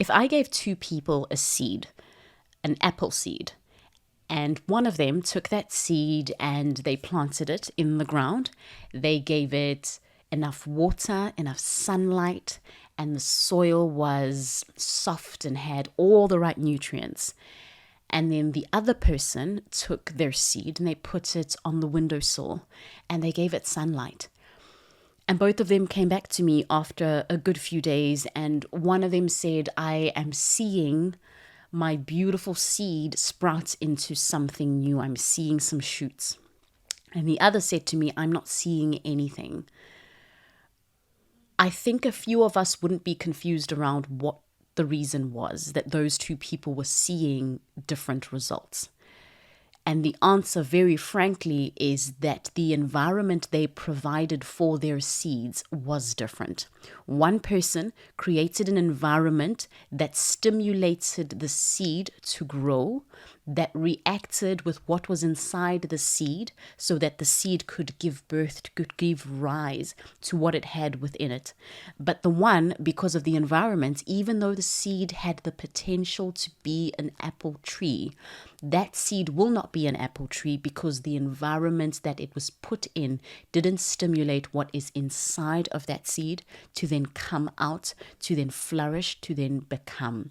If I gave two people a seed, an apple seed, and one of them took that seed and they planted it in the ground, they gave it enough water, enough sunlight, and the soil was soft and had all the right nutrients. And then the other person took their seed and they put it on the windowsill and they gave it sunlight. And both of them came back to me after a good few days, and one of them said, I am seeing my beautiful seed sprout into something new. I'm seeing some shoots. And the other said to me, I'm not seeing anything. I think a few of us wouldn't be confused around what the reason was that those two people were seeing different results. And the answer, very frankly, is that the environment they provided for their seeds was different. One person created an environment that stimulated the seed to grow, that reacted with what was inside the seed so that the seed could give birth, could give rise to what it had within it. But the one, because of the environment, even though the seed had the potential to be an apple tree, that seed will not be an apple tree because the environment that it was put in didn't stimulate what is inside of that seed to then come out, to then flourish, to then become.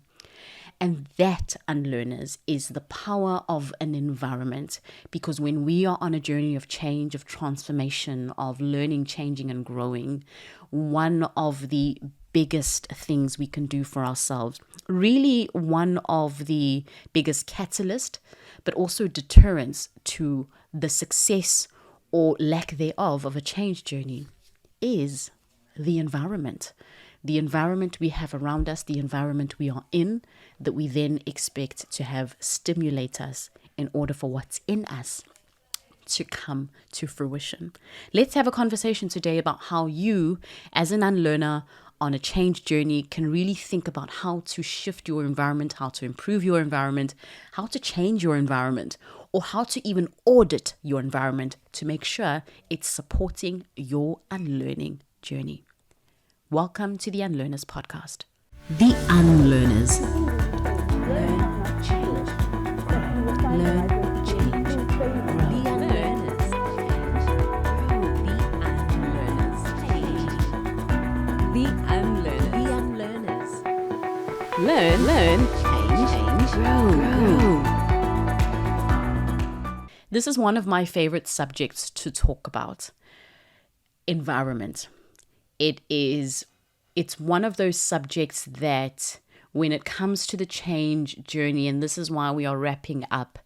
And that, unlearners, is the power of an environment, because when we are on a journey of change, of transformation, of learning, changing, and growing, one of the biggest things we can do for ourselves, really one of the biggest catalyst, but also deterrents to the success or lack thereof of a change journey, is the environment. The environment we have around us, the environment we are in, that we then expect to have stimulate us in order for what's in us to come to fruition. Let's have a conversation today about how you, as an unlearner on a change journey, can really think about how to shift your environment, how to improve your environment, how to change your environment, or how to even audit your environment to make sure it's supporting your unlearning journey. Welcome to the Unlearners podcast. The Unlearners. Learn, change. Learn, change. The Unlearners. The Unlearners. The Unlearners. Learn, change, grow. This is one of my favorite subjects to talk about. Environment. It's one of those subjects that when it comes to the change journey, and this is why we are wrapping up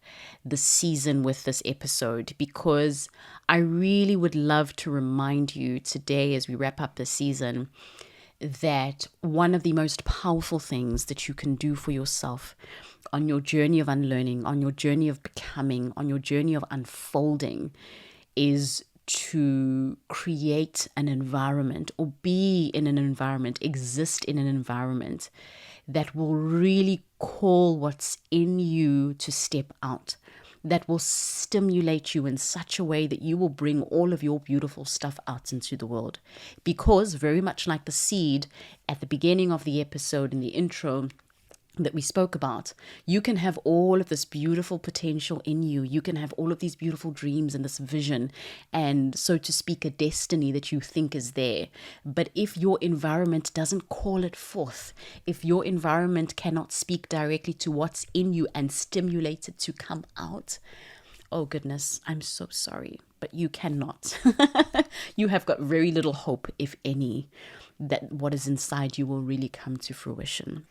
the season with this episode, because I really would love to remind you today as we wrap up the season that one of the most powerful things that you can do for yourself on your journey of unlearning, on your journey of becoming, on your journey of unfolding is to create an environment or be in an environment, exist in an environment that will really call what's in you to step out, that will stimulate you in such a way that you will bring all of your beautiful stuff out into the world. Because very much like the seed at the beginning of the episode in the intro that we spoke about, you can have all of this beautiful potential in you. You can have all of these beautiful dreams and this vision and, so to speak, a destiny that you think is there. But if your environment doesn't call it forth, if your environment cannot speak directly to what's in you and stimulate it to come out, oh goodness, I'm so sorry, but you cannot. You have got very little hope, if any, that what is inside you will really come to fruition.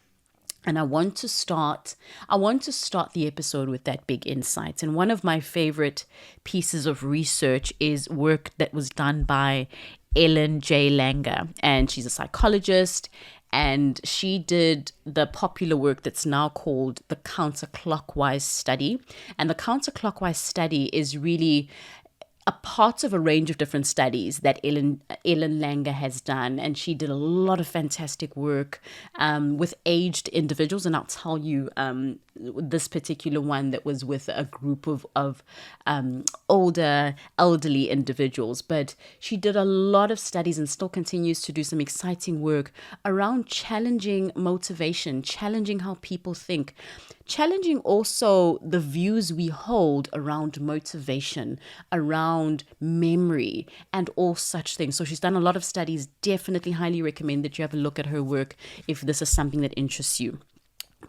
And I want to start the episode with that big insight. And one of my favorite pieces of research is work that was done by Ellen J. Langer. And she's a psychologist. And she did the popular work that's now called the counterclockwise study. And the counterclockwise study is really a part of a range of different studies that Ellen Langer has done, and she did a lot of fantastic work with aged individuals. And I'll tell you this particular one that was with a group of older, elderly individuals. But she did a lot of studies and still continues to do some exciting work around challenging motivation, challenging how people think, challenging also the views we hold around motivation, around memory, and all such things. So she's done a lot of studies. Definitely highly recommend that you have a look at her work if this is something that interests you.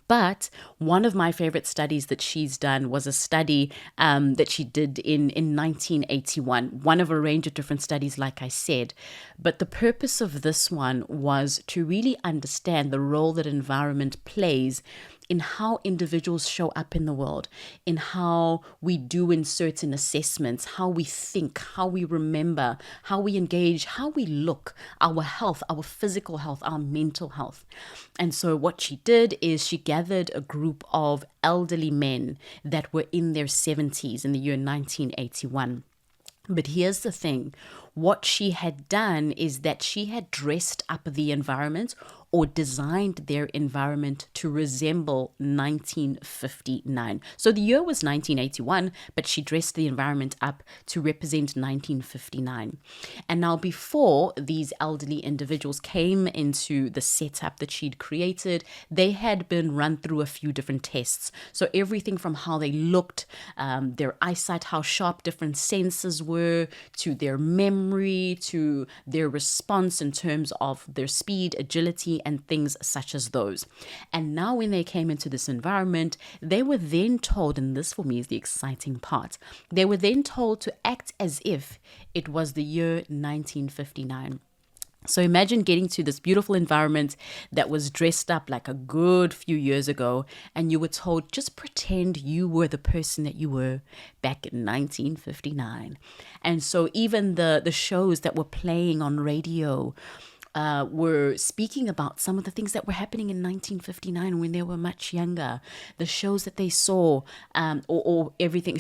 But one of my favorite studies that she's done was a study that she did in 1981, one of a range of different studies, like I said. But the purpose of this one was to really understand the role that environment plays in how individuals show up in the world, in how we do in certain assessments, how we think, how we remember, how we engage, how we look, our health, our physical health, our mental health. And so what she did is she gathered a group of elderly men that were in their 70s in the year 1981. But here's the thing. What she had done is that she had dressed up the environment or designed their environment to resemble 1959. So the year was 1981, but she dressed the environment up to represent 1959. And now before these elderly individuals came into the setup that she'd created, they had been run through a few different tests. So everything from how they looked, their eyesight, how sharp different senses were, to their memory, to their response in terms of their speed, agility, and things such as those. And now when they came into this environment, they were then told, and this for me is the exciting part, they were then told to act as if it was the year 1959. So imagine getting to this beautiful environment that was dressed up like a good few years ago, and you were told, just pretend you were the person that you were back in 1959. And so even the shows that were playing on radio were speaking about some of the things that were happening in 1959 when they were much younger. The shows that they saw, or everything,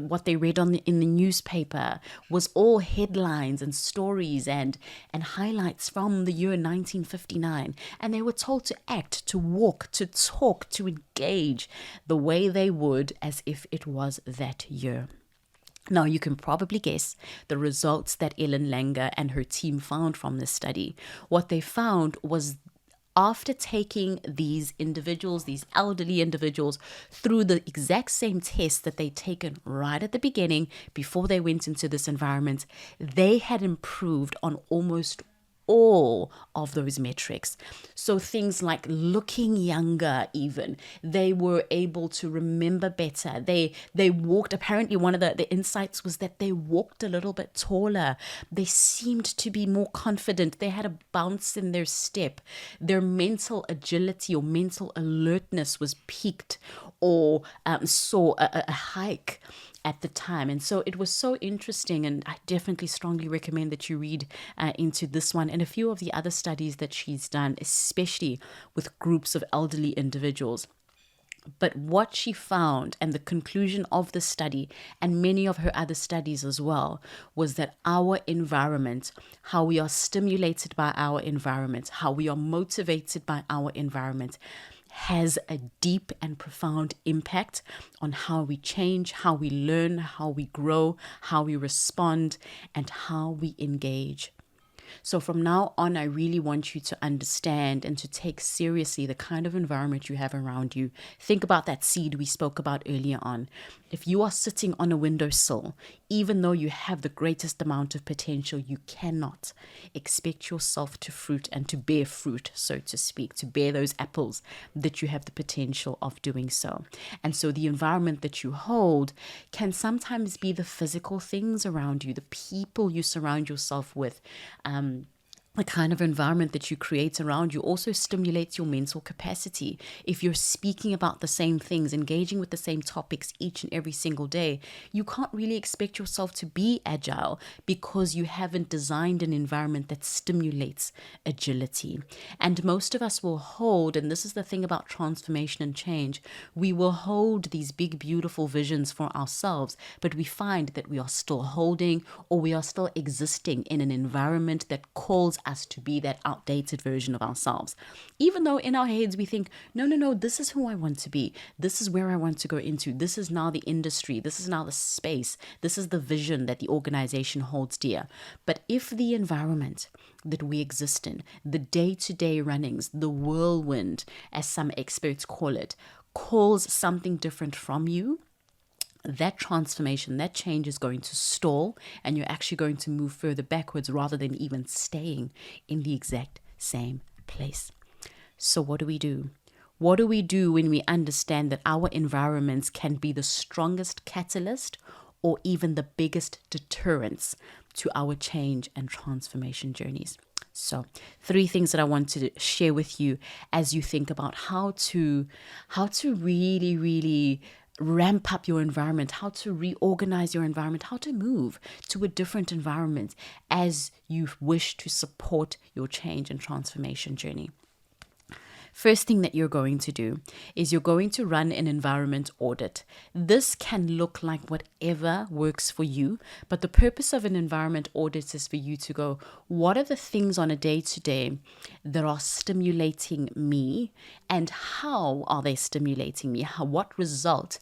what they read in the newspaper was all headlines and stories and highlights from the year 1959. And they were told to act, to walk, to talk, to engage the way they would as if it was that year. Now, you can probably guess the results that Ellen Langer and her team found from this study. What they found was after taking these individuals, these elderly individuals, through the exact same test that they'd taken right at the beginning before they went into this environment, they had improved on almost all of those metrics. So things like looking younger, even, they were able to remember better. They walked, apparently one of the insights was that they walked a little bit taller. They seemed to be more confident. They had a bounce in their step. Their mental agility or mental alertness was peaked or saw a hike at the time. And so it was so interesting, and I definitely strongly recommend that you read into this one and a few of the other studies that she's done, especially with groups of elderly individuals. But what she found, and the conclusion of the study and many of her other studies as well, was that our environment, how we are stimulated by our environment, how we are motivated by our environment, has a deep and profound impact on how we change, how we learn, how we grow, how we respond, and how we engage. So from now on, I really want you to understand and to take seriously the kind of environment you have around you. Think about that seed we spoke about earlier on. If you are sitting on a windowsill, even though you have the greatest amount of potential, you cannot expect yourself to fruit and to bear fruit, so to speak, to bear those apples that you have the potential of doing so. And so the environment that you hold can sometimes be the physical things around you, the people you surround yourself with, the kind of environment that you create around you also stimulates your mental capacity. If you're speaking about the same things, engaging with the same topics each and every single day, you can't really expect yourself to be agile because you haven't designed an environment that stimulates agility. And most of us will hold, and this is the thing about transformation and change, we will hold these big, beautiful visions for ourselves, but we find that we are still holding, or we are still existing in an environment that calls us to be that outdated version of ourselves. Even though in our heads we think, no, this is who I want to be. This is where I want to go into. This is now the industry. This is now the space. This is the vision that the organization holds dear. But if the environment that we exist in, the day-to-day runnings, the whirlwind, as some experts call it, calls something different from you, that transformation, that change is going to stall, and you're actually going to move further backwards rather than even staying in the exact same place. So what do we do? What do we do when we understand that our environments can be the strongest catalyst or even the biggest deterrents to our change and transformation journeys? So 3 things that I want to share with you as you think about how to really, really ramp up your environment, how to reorganize your environment, how to move to a different environment as you wish to support your change and transformation journey. First thing that you're going to do is you're going to run an environment audit. This can look like whatever works for you, but the purpose of an environment audit is for you to go, what are the things on a day-to-day that are stimulating me, and how are they stimulating me? What result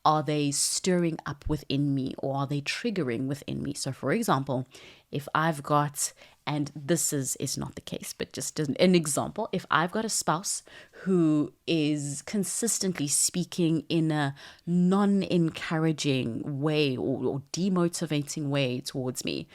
are they stirring up within me, or are they triggering within me? So for example, if I've got, and this is not the case, but just an example, if I've got a spouse who is consistently speaking in a non-encouraging way or demotivating way towards me,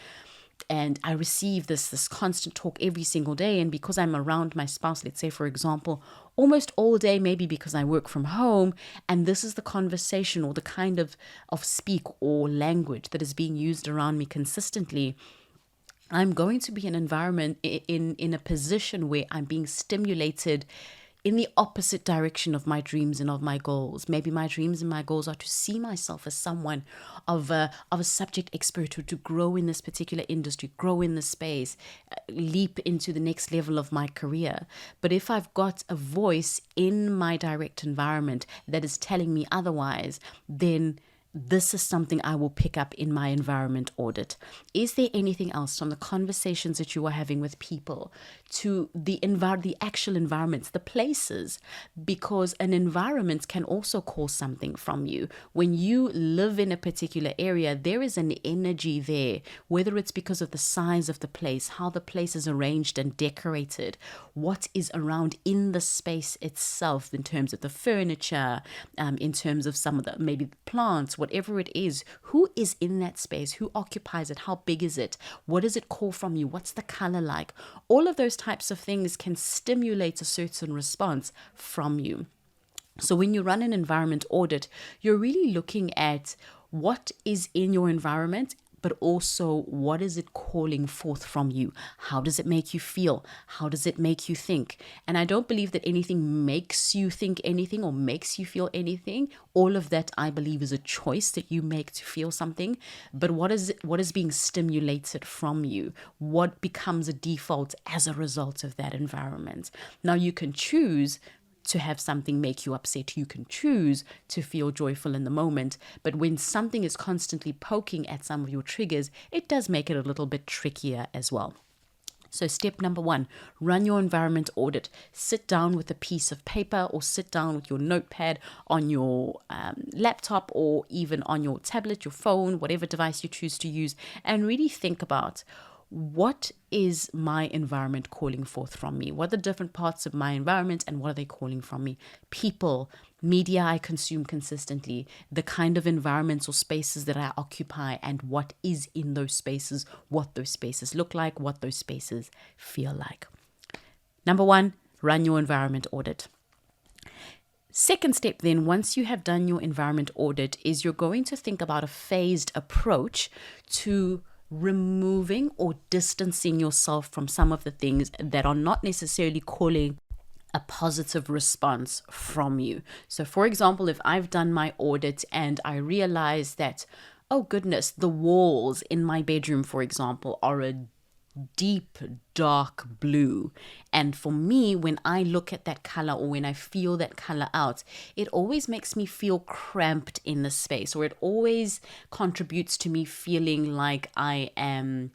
and I receive this constant talk every single day, and because I'm around my spouse, let's say for example, almost all day, maybe because I work from home, and this is the conversation or the kind of speak or language that is being used around me consistently, I'm going to be in an environment, in a position where I'm being stimulated in the opposite direction of my dreams and of my goals. Maybe my dreams and my goals are to see myself as someone of a subject expert who to grow in this particular industry, grow in this space, leap into the next level of my career. But if I've got a voice in my direct environment that is telling me otherwise, then this is something I will pick up in my environment audit. Is there anything else from the conversations that you are having with people to the actual environments, the places? Because an environment can also call something from you. When you live in a particular area, there is an energy there, whether it's because of the size of the place, how the place is arranged and decorated, what is around in the space itself in terms of the furniture, in terms of some of the maybe plants, whatever it is, who is in that space, who occupies it, how big is it, what does it call from you, what's the color like? All of those types of things can stimulate a certain response from you. So when you run an environment audit, you're really looking at what is in your environment, but also what is it calling forth from you? How does it make you feel? How does it make you think? And I don't believe that anything makes you think anything or makes you feel anything. All of that, I believe, is a choice that you make to feel something. But what is being stimulated from you? What becomes a default as a result of that environment? Now you can choose to have something make you upset. You can choose to feel joyful in the moment. But when something is constantly poking at some of your triggers, it does make it a little bit trickier as well. So step number 1, run your environment audit. Sit down with a piece of paper or sit down with your notepad on your laptop or even on your tablet, your phone, whatever device you choose to use, and really think about, what is my environment calling forth from me? What are the different parts of my environment and what are they calling from me? People, media I consume consistently, the kind of environments or spaces that I occupy, and what is in those spaces, what those spaces look like, what those spaces feel like. Number 1, run your environment audit. Second step then, once you have done your environment audit, is you're going to think about a phased approach to removing or distancing yourself from some of the things that are not necessarily calling a positive response from you. So, for example, if I've done my audit and I realize that, oh goodness, the walls in my bedroom, for example, are a deep dark blue, and for me, when I look at that color or when I feel that color out, it always makes me feel cramped in the space, or it always contributes to me feeling like I'm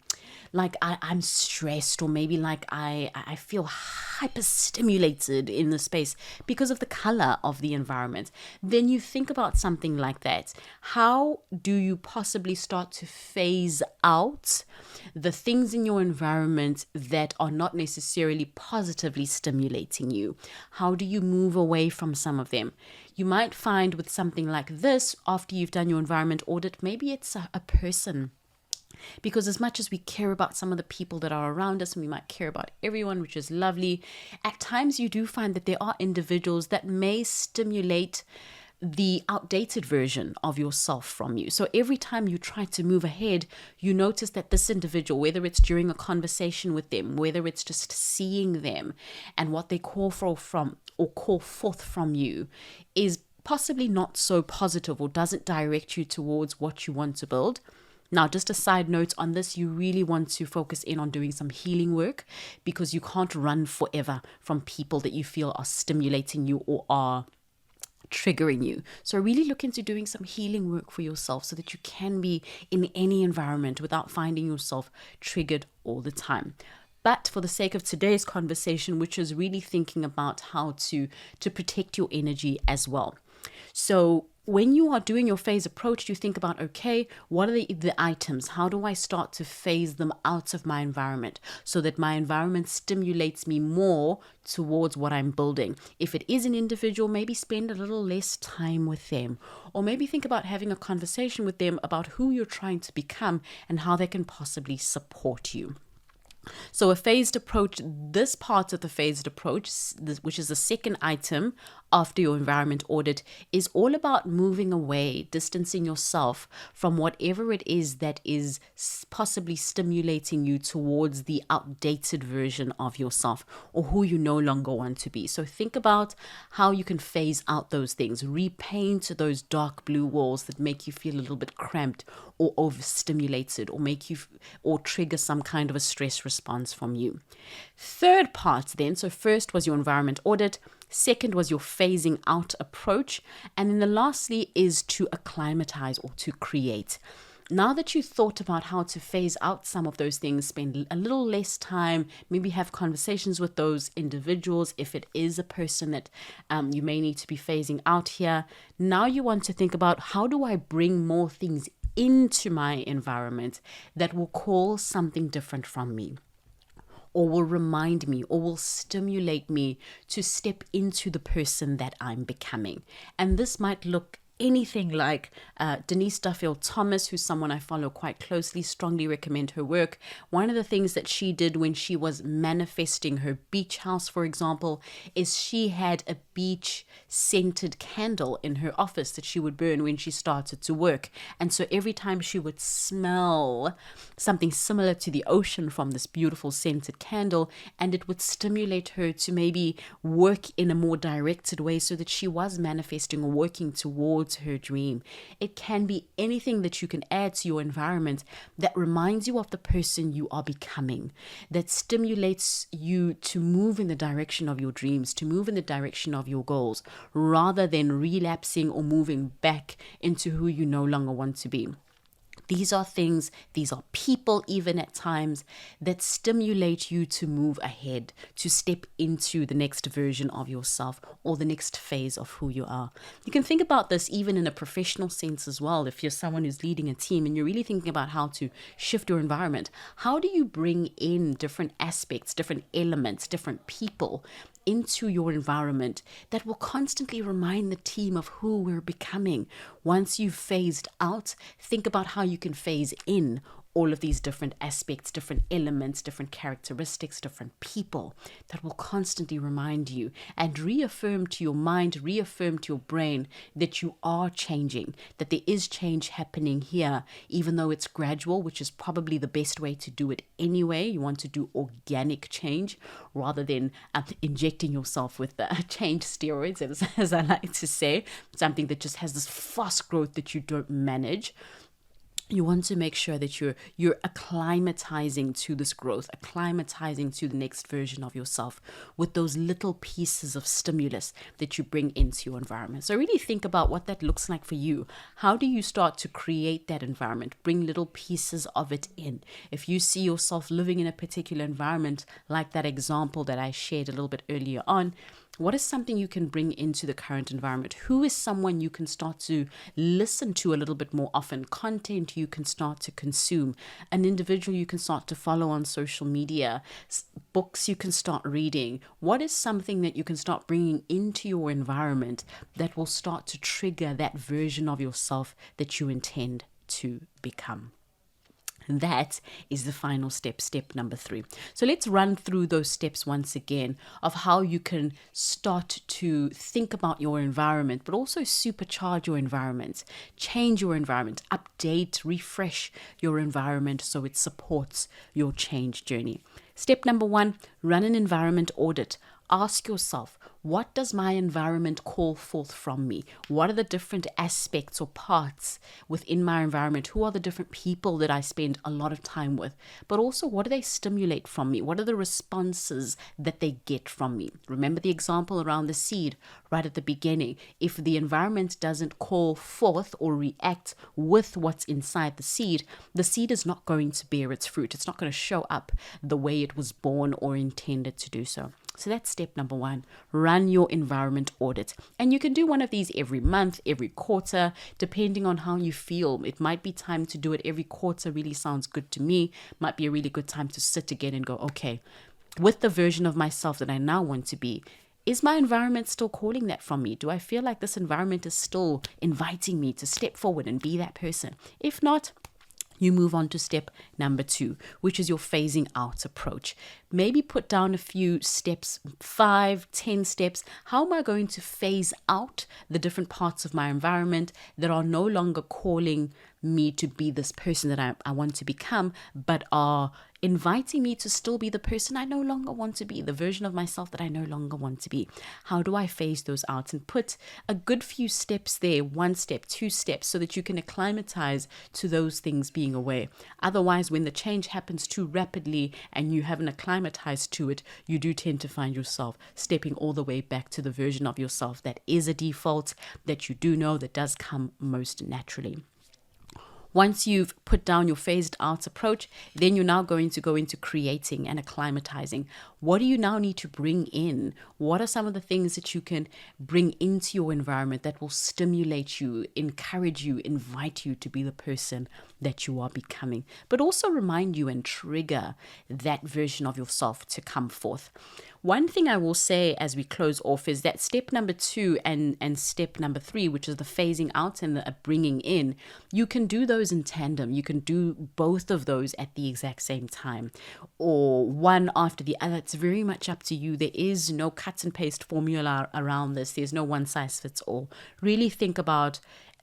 stressed, or maybe like I feel hyperstimulated in the space because of the color of the environment. Then you think about something like that. How do you possibly start to phase out the things in your environment that are not necessarily positively stimulating you? How do you move away from some of them? You might find with something like this, after you've done your environment audit, maybe it's a person. Because as much as we care about some of the people that are around us, and we might care about everyone, which is lovely, at times you do find that there are individuals that may stimulate the outdated version of yourself from you. So every time you try to move ahead, you notice that this individual, whether it's during a conversation with them, whether it's just seeing them and what they call forth from you, is possibly not so positive or doesn't direct you towards what you want to build. Now, just a side note on this, you really want to focus in on doing some healing work, because you can't run forever from people that you feel are stimulating you or are triggering you. So really look into doing some healing work for yourself so that you can be in any environment without finding yourself triggered all the time. But for the sake of today's conversation, which is really thinking about how to protect your energy as well. So when you are doing your phase approach, you think about, okay, what are the items? How do I start to phase them out of my environment so that my environment stimulates me more towards what I'm building? If it is an individual, maybe spend a little less time with them, or maybe think about having a conversation with them about who you're trying to become and how they can possibly support you. So a phased approach, this part of the phased approach, which is the second item after your environment audit, is all about moving away, distancing yourself from whatever it is that is possibly stimulating you towards the outdated version of yourself or who you no longer want to be. So think about how you can phase out those things, repaint those dark blue walls that make you feel a little bit cramped or overstimulated, or or trigger some kind of a stress response from you. Third part then, so first was your environment audit, second was your phasing out approach, and then the lastly is to acclimatize or to create. Now that you've thought about how to phase out some of those things, spend a little less time, maybe have conversations with those individuals if it is a person that you may need to be phasing out here. Now you want to think about, how do I bring more things into my environment that will call something different from me, or will remind me, or will stimulate me to step into the person that I'm becoming. And this might look anything like Denise Duffield Thomas, who's someone I follow quite closely, strongly recommend her work. One of the things that she did when she was manifesting her beach house, for example, is she had a beach scented candle in her office that she would burn when she started to work. And so every time she would smell something similar to the ocean from this beautiful scented candle, and it would stimulate her to maybe work in a more directed way so that she was manifesting or working towards her dream. It can be anything that you can add to your environment that reminds you of the person you are becoming, that stimulates you to move in the direction of your dreams, to move in the direction of your goals, rather than relapsing or moving back into who you no longer want to be. These are things, these are people even at times, that stimulate you to move ahead, to step into the next version of yourself or the next phase of who you are. You can think about this even in a professional sense as well. If you're someone who's leading a team and you're really thinking about how to shift your environment, how do you bring in different aspects, different elements, different people into your environment that will constantly remind the team of who we're becoming? Once you've phased out, think about how you can phase in all of these different aspects, different elements, different characteristics, different people that will constantly remind you and reaffirm to your mind, reaffirm to your brain that you are changing, that there is change happening here, even though it's gradual, which is probably the best way to do it anyway. You want to do organic change rather than injecting yourself with the change steroids, as I like to say, something that just has this fast growth that you don't manage. You want to make sure that you're acclimatizing to this growth, acclimatizing to the next version of yourself with those little pieces of stimulus that you bring into your environment. So really think about what that looks like for you. How do you start to create that environment? Bring little pieces of it in. If you see yourself living in a particular environment, like that example that I shared a little bit earlier on, what is something you can bring into the current environment? Who is someone you can start to listen to a little bit more often? Content you can start to consume? An individual you can start to follow on social media? Books you can start reading? What is something that you can start bringing into your environment that will start to trigger that version of yourself that you intend to become? That is the final step, step number 3. So let's run through those steps once again of how you can start to think about your environment, but also supercharge your environment, change your environment, update, refresh your environment so it supports your change journey. Step number 1, run an environment audit. Ask yourself, what does my environment call forth from me? What are the different aspects or parts within my environment? Who are the different people that I spend a lot of time with? But also, what do they stimulate from me? What are the responses that they get from me? Remember the example around the seed right at the beginning. If the environment doesn't call forth or react with what's inside the seed is not going to bear its fruit. It's not going to show up the way it was born or intended to do so. So that's step number 1. Run your environment audit. And you can do one of these every month, every quarter, depending on how you feel. It might be time to do it every quarter. Really sounds good to me. Might be a really good time to sit again and go, okay, with the version of myself that I now want to be, is my environment still calling that from me? Do I feel like this environment is still inviting me to step forward and be that person? If not, you move on to step number 2, which is your phasing out approach. Maybe put down a few steps, 5, 10 steps. How am I going to phase out the different parts of my environment that are no longer calling me to be this person that I want to become, but are inviting me to still be the person I no longer want to be, the version of myself that I no longer want to be? How do I phase those out and put a good few steps there, 1 step, 2 steps, so that you can acclimatize to those things being away? Otherwise, when the change happens too rapidly and you haven't acclimatized to it, you do tend to find yourself stepping all the way back to the version of yourself that is a default, that you do know that does come most naturally. Once you've put down your phased out approach, then you're now going to go into creating and acclimatizing. What do you now need to bring in? What are some of the things that you can bring into your environment that will stimulate you, encourage you, invite you to be the person that you are becoming, but also remind you and trigger that version of yourself to come forth? One thing I will say as we close off is that step number 2 and step number 3, which is the phasing out and the bringing in, you can do those in tandem. You can do both of those at the exact same time, or one after the other. It's very much up to you. There is no cut and paste formula around this. There's no one size fits all. Really think about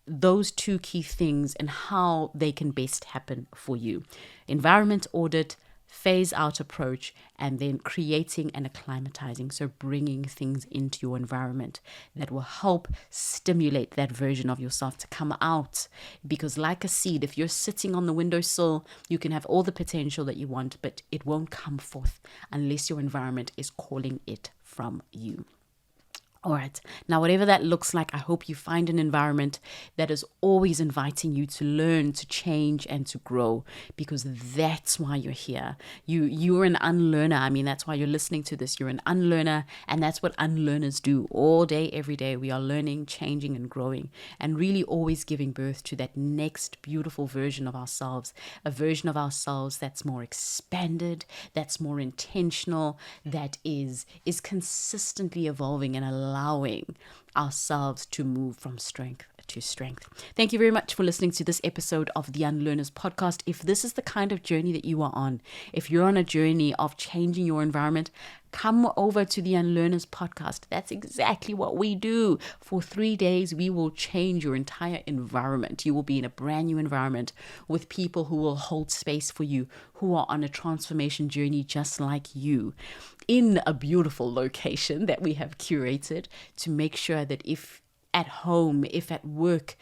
those 2 key things and how they can best happen for you. Environment audit, phase out approach, and then creating and acclimatizing. So bringing things into your environment that will help stimulate that version of yourself to come out. Because like a seed, if you're sitting on the windowsill, you can have all the potential that you want, but it won't come forth unless your environment is calling it from you. All right. Now, whatever that looks like, I hope you find an environment that is always inviting you to learn, to change, and to grow, because that's why you're here. You're an unlearner. I mean, that's why you're listening to this. You're an unlearner, and that's what unlearners do all day, every day. We are learning, changing, and growing, and really always giving birth to that next beautiful version of ourselves, a version of ourselves that's more expanded, that's more intentional, that is consistently evolving and allowing ourselves to move from strength to strength. Thank you very much for listening to this episode of the Unlearners podcast. If this is the kind of journey that you are on, if you're on a journey of changing your environment, come over to the Unlearners podcast. That's exactly what we do. For 3 days, we will change your entire environment. You will be in a brand new environment with people who will hold space for you, who are on a transformation journey just like you, in a beautiful location that we have curated to make sure that if at home, if at work,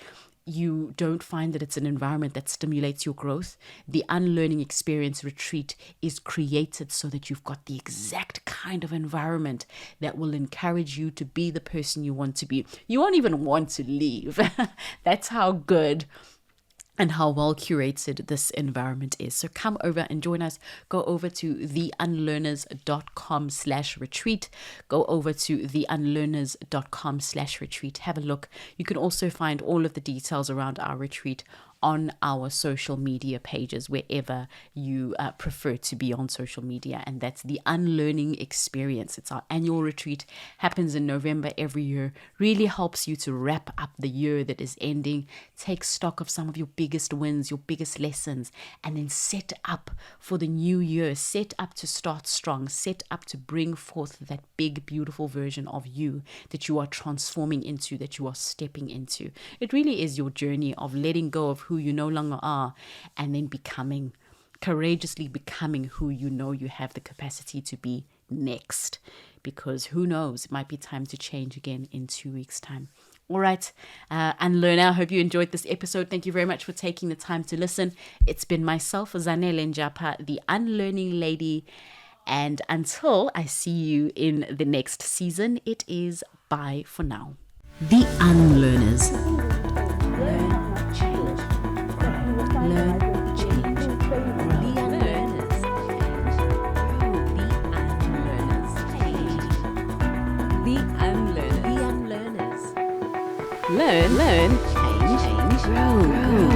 you don't find that it's an environment that stimulates your growth, the Unlearning Experience Retreat is created so that you've got the exact kind of environment that will encourage you to be the person you want to be. You won't even want to leave. That's how good and how well curated this environment is. So come over and join us. Go over to theunlearners.com/retreat. Go over to theunlearners.com/retreat. Have a look. You can also find all of the details around our retreat on our social media pages, wherever you prefer to be on social media. And that's the Unlearning Experience. It's our annual retreat, happens in November every year, really helps you to wrap up the year that is ending, take stock of some of your biggest wins, your biggest lessons, and then set up for the new year, set up to start strong, set up to bring forth that big, beautiful version of you that you are transforming into, that you are stepping into. It really is your journey of letting go of who you no longer are, and then courageously becoming who you know you have the capacity to be next. Because who knows, it might be time to change again in 2 weeks' time. All right, Unlearner, I hope you enjoyed this episode. Thank you very much for taking the time to listen. It's been myself, Zanele Njapha, the Unlearning Lady. And until I see you in the next season, it is bye for now. The Unlearners. Learn, change, grow. The Unlearners. The Unlearners. The Unlearners. Learn, change, grow.